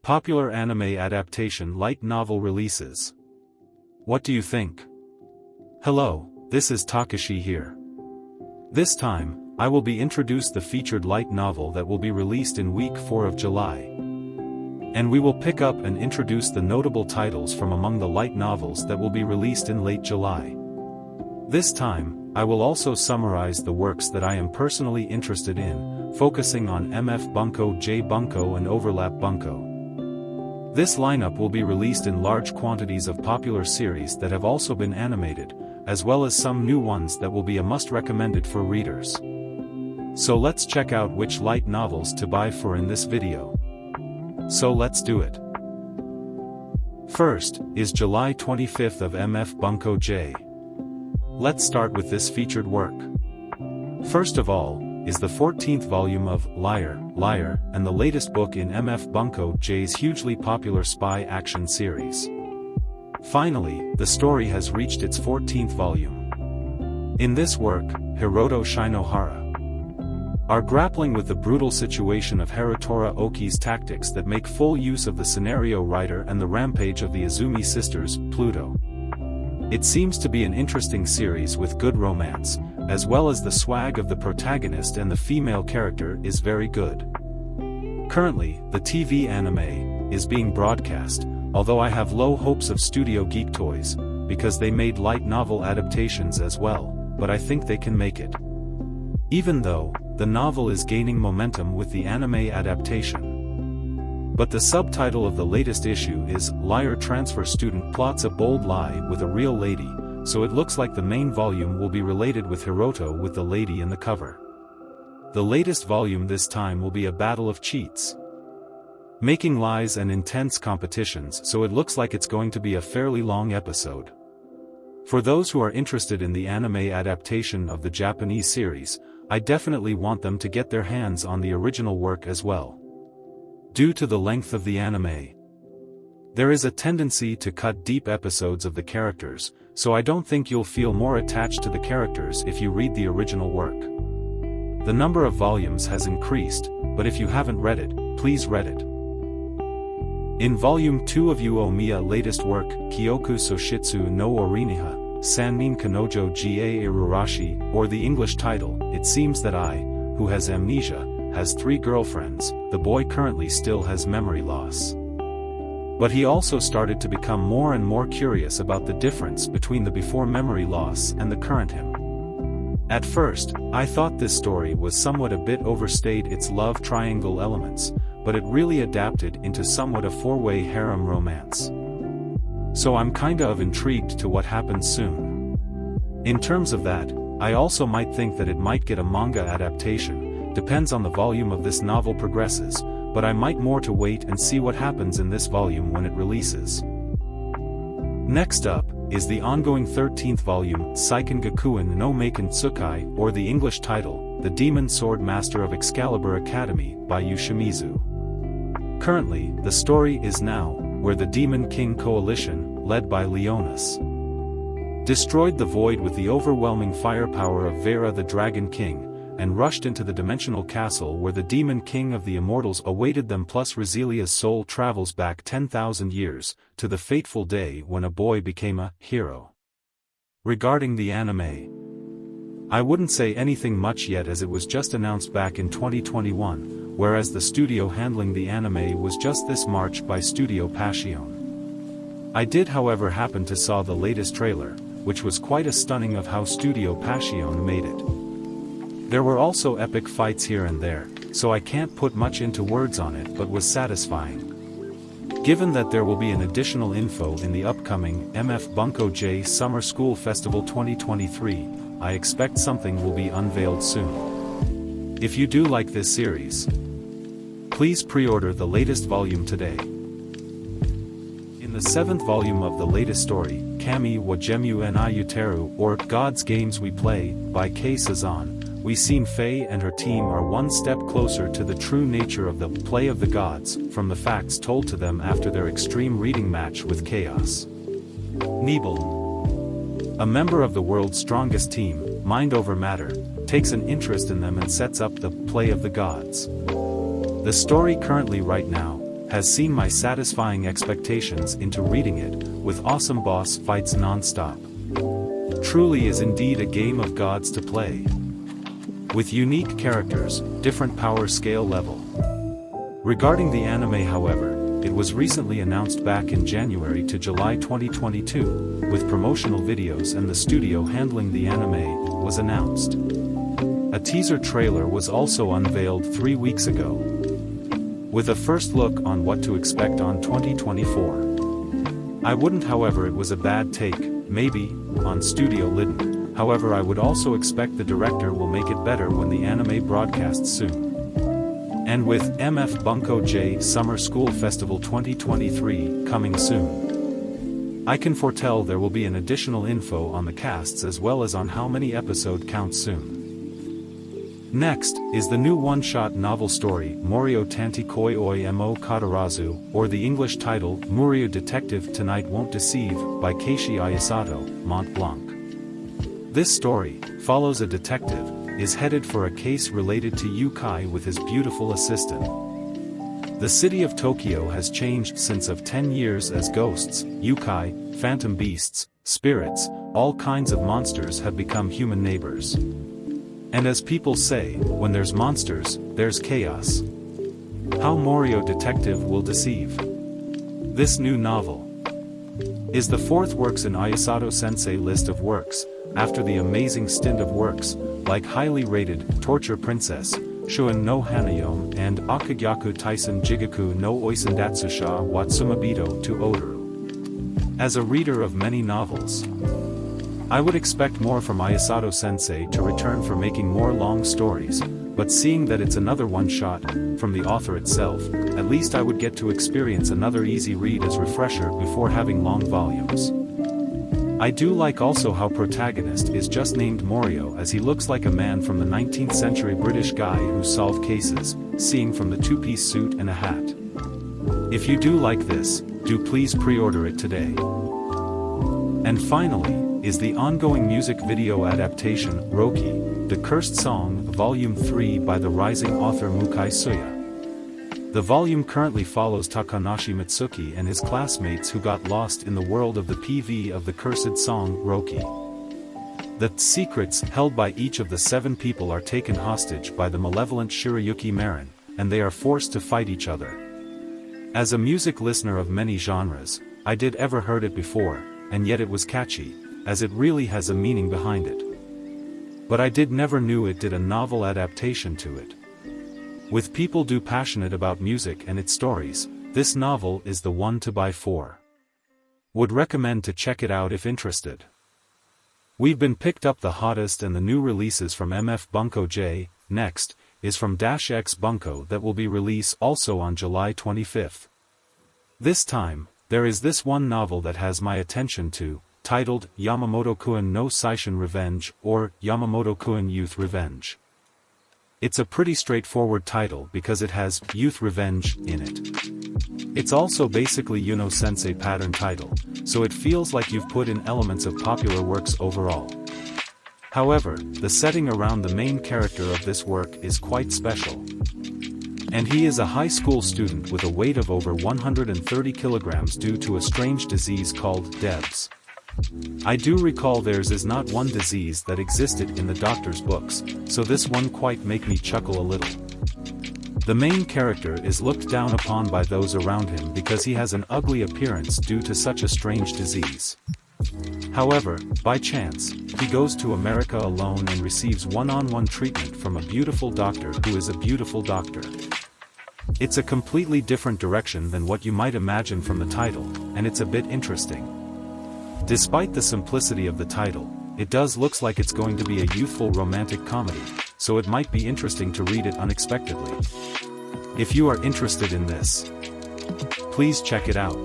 Popular anime adaptation light novel releases. What do you think? Hello, this is Takashi here. This time, I will be introduced the featured light novel that will be released in week 4 of July. And we will pick up and introduce the notable titles from among the light novels that will be released in late July. This time, I will also summarize the works that I am personally interested in, focusing on MF Bunko, J Bunko and Overlap Bunko. This lineup will be released in large quantities of popular series that have also been animated, as well as some new ones that will be a must recommended for readers. So let's check out which light novels to buy for in this video. So let's do it. First, is July 25th of MF Bunko J. Let's start with this featured work. First of all, is the 14th volume of Liar, Liar, and the latest book in MF Bunko J's hugely popular spy action series. Finally, the story has reached its 14th volume. In this work, Hiroto Shinohara are grappling with the brutal situation of Harutora Oki's tactics that make full use of the scenario writer and the rampage of the Izumi sisters, Pluto. It seems to be an interesting series with good romance, as well as the swag of the protagonist and the female character is very good. Currently, the TV anime is being broadcast, although I have low hopes of Studio Geek Toys, because they made light novel adaptations as well, but I think they can make it. Even though, the novel is gaining momentum with the anime adaptation. But the subtitle of the latest issue is, Liar Transfer Student Plots a Bold Lie with a Real Lady, so it looks like the main volume will be related with Hiroto with the lady in the cover. The latest volume this time will be a battle of cheats, making lies and intense competitions, so it looks like it's going to be a fairly long episode. For those who are interested in the anime adaptation of the Japanese series, I definitely want them to get their hands on the original work as well. Due to the length of the anime, there is a tendency to cut deep episodes of the characters, so I don't think you'll feel more attached to the characters if you read the original work. The number of volumes has increased, but if you haven't read it, please read it. In Volume 2 of Uomiya latest work, Kyoku Soshitsu no Oriniha, Sannin Kanojo ga Irurashi, or the English title, it seems that I, who has amnesia, has 3 girlfriends, the boy currently still has memory loss. But he also started to become more and more curious about the difference between the before memory loss and the current him. At first, I thought this story was somewhat a bit overstayed its love triangle elements, but it really adapted into somewhat a 4-way harem romance. So I'm kinda intrigued to what happens soon. In terms of that, I also might think that it might get a manga adaptation, depends on the volume of this novel progresses, but I might more to wait and see what happens in this volume when it releases. Next up, is the ongoing 13th volume, Seiken Gakuen no Maken Tsukai, or the English title, The Demon Sword Master of Excalibur Academy, by Yoshimizu. Currently, the story is now, where the Demon King Coalition, led by Leonis, destroyed the void with the overwhelming firepower of Vera the Dragon King, and rushed into the dimensional castle where the Demon King of the Immortals awaited them, plus Roselia's soul travels back 10,000 years, to the fateful day when a boy became a hero. Regarding the anime, I wouldn't say anything much yet as it was just announced back in 2021, whereas the studio handling the anime was just this March by Studio Passion. I did however happen to saw the latest trailer, which was quite a stunning of how Studio Passion made it. There were also epic fights here and there, so I can't put much into words on it, but was satisfying. Given that there will be an additional info in the upcoming MF Bunko J Summer School Festival 2023, I expect something will be unveiled soon. If you do like this series, please pre-order the latest volume today. In the 7th volume of the latest story, Kami wa Gemu ni Yuteru, or God's Games We Play, by Kei Sazan, we seen Faye and her team are one step closer to the true nature of the play of the gods, from the facts told to them after their extreme reading match with Chaos. Nibel, a member of the world's strongest team, Mind Over Matter, takes an interest in them and sets up the play of the gods. The story currently right now has seen my satisfying expectations into reading it, with awesome boss fights non-stop. Truly is indeed a game of gods to play. With unique characters, different power scale level. Regarding the anime however, it was recently announced back in January to July 2022, with promotional videos and the studio handling the anime was announced. A teaser trailer was also unveiled 3 weeks ago, with a first look on what to expect on 2024. I wouldn't however it was a bad take, maybe, on Studio Liden, however I would also expect the director will make it better when the anime broadcasts soon. And with MF Bunko J Summer School Festival 2023 coming soon, I can foretell there will be an additional info on the casts as well as on how many episode counts soon. Next, is the new one-shot novel story Morio Tanti Koi Oi Mo Katarazu, or the English title Morio Detective Tonight Won't Deceive, by Keishi Ayasato, Mont Blanc. This story follows a detective is headed for a case related to Yukai with his beautiful assistant. The city of Tokyo has changed since of 10 years as ghosts, Yukai, phantom beasts, spirits, all kinds of monsters have become human neighbors. And as people say, when there's monsters, there's chaos. How Morio Detective will deceive. This new novel is the 4th works in Ayasato Sensei list of works, after the amazing stint of works, like highly rated Torture Princess, Shuin no Hanayome and Akagyaku Taisen Jigaku no Oisendatsusha Watsumabito to Odoru. As a reader of many novels, I would expect more from Ayasato Sensei to return for making more long stories, but seeing that it's another one-shot, from the author itself, at least I would get to experience another easy read as refresher before having long volumes. I do like also how protagonist is just named Morio as he looks like a man from the 19th century British guy who solved cases, seeing from the two-piece suit and a hat. If you do like this, do please pre-order it today. And finally, is the ongoing music video adaptation, Roki, The Cursed Song, Volume 3 by the rising author Mukai Suya. The volume currently follows Takanashi Mitsuki and his classmates who got lost in the world of the PV of the cursed song, Roki. The secrets held by each of the 7 people are taken hostage by the malevolent Shirayuki Marin, and they are forced to fight each other. As a music listener of many genres, I did ever heard it before, and yet it was catchy, as it really has a meaning behind it. But I did never knew it did a novel adaptation to it. With people do passionate about music and its stories, this novel is the one to buy for. Would recommend to check it out if interested. We've been picked up the hottest and the new releases from MF Bunko J. Next, is from Dash X Bunko that will be released also on July 25th. This time, there is this one novel that has my attention to, titled Yamamoto-kun no Seishun Revenge, or Yamamoto-kun Youth Revenge. It's a pretty straightforward title because it has Youth Revenge in it. It's also basically Yuno Sensei pattern title, so it feels like you've put in elements of popular works overall. However, the setting around the main character of this work is quite special. And he is a high school student with a weight of over 130 kilograms due to a strange disease called Debs. I do recall theirs is not one disease that existed in the doctor's books, so this one quite make me chuckle a little. The main character is looked down upon by those around him because he has an ugly appearance due to such a strange disease. However, by chance, he goes to America alone and receives one-on-one treatment from a beautiful doctor who is a beautiful doctor. It's a completely different direction than what you might imagine from the title, and it's a bit interesting. Despite the simplicity of the title, it does looks like it's going to be a youthful romantic comedy, so it might be interesting to read it unexpectedly. If you are interested in this, please check it out.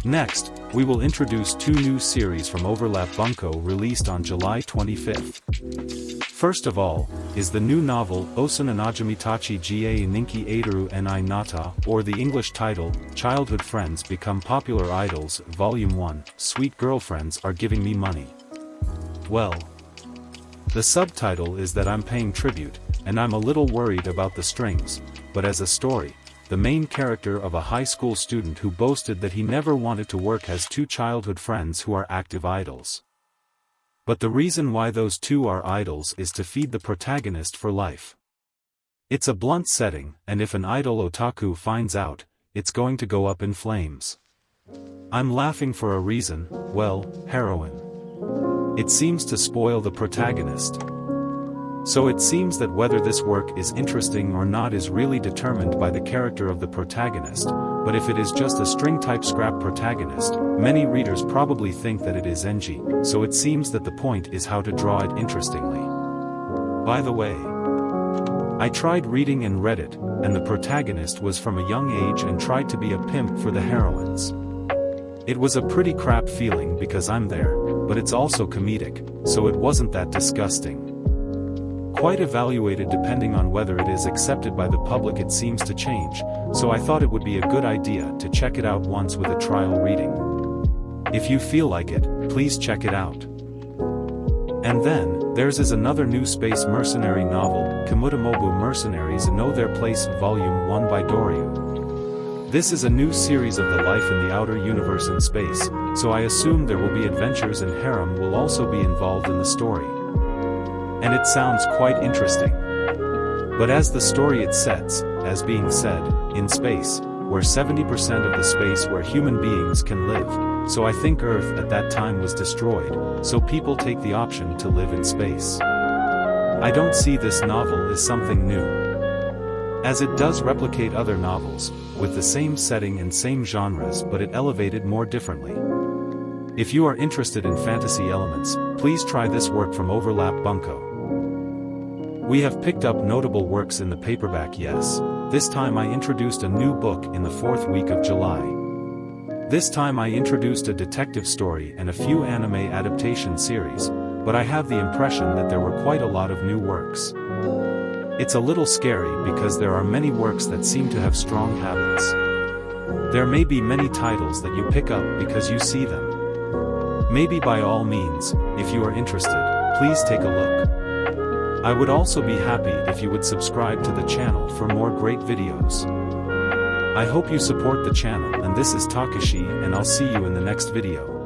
Next, we will introduce 2 new series from Overlap Bunko released on July 25th. First of all, is the new novel Osuna Najimitachi Ga Ninki Eidaru Ni Nata, or the English title, Childhood Friends Become Popular Idols, Volume 1, Sweet Girlfriends Are Giving Me Money. Well, the subtitle is that I'm paying tribute, and I'm a little worried about the strings, but as a story, the main character of a high school student who boasted that he never wanted to work, has two childhood friends who are active idols. But the reason why those two are idols is to feed the protagonist for life. It's a blunt setting, and if an idol otaku finds out, it's going to go up in flames. I'm laughing for a reason. Well, heroin. It seems to spoil the protagonist. So it seems that whether this work is interesting or not is really determined by the character of the protagonist, but if it is just a string-type scrap protagonist, many readers probably think that it is NG, so it seems that the point is how to draw it interestingly. By the way, I tried reading and read it, and the protagonist was from a young age and tried to be a pimp for the heroines. It was a pretty crap feeling because I'm there, but it's also comedic, so it wasn't that disgusting. Quite evaluated depending on whether it is accepted by the public. It seems to change, so I thought it would be a good idea to check it out once with a trial reading. If you feel like it, please check it out. And then, theirs is another new space mercenary novel, Kimutamobu Mercenaries Know Their Place Volume 1 by Doryu. This is a new series of the life in the outer universe in space, so I assume there will be adventures and harem will also be involved in the story. And it sounds quite interesting. But as the story it sets, as being said, in space, where 70% of the space where human beings can live, so I think Earth at that time was destroyed, so people take the option to live in space. I don't see this novel as something new, as it does replicate other novels, with the same setting and same genres, but it elevated more differently. If you are interested in fantasy elements, please try this work from Overlap Bunko. We have picked up notable works in the paperback. Yes, this time I introduced a new book in the 4th week of July. This time I introduced a detective story and a few anime adaptation series, but I have the impression that there were quite a lot of new works. It's a little scary because there are many works that seem to have strong habits. There may be many titles that you pick up because you see them. Maybe by all means, if you are interested, please take a look. I would also be happy if you would subscribe to the channel for more great videos. I hope you support the channel, and this is Takashi, and I'll see you in the next video.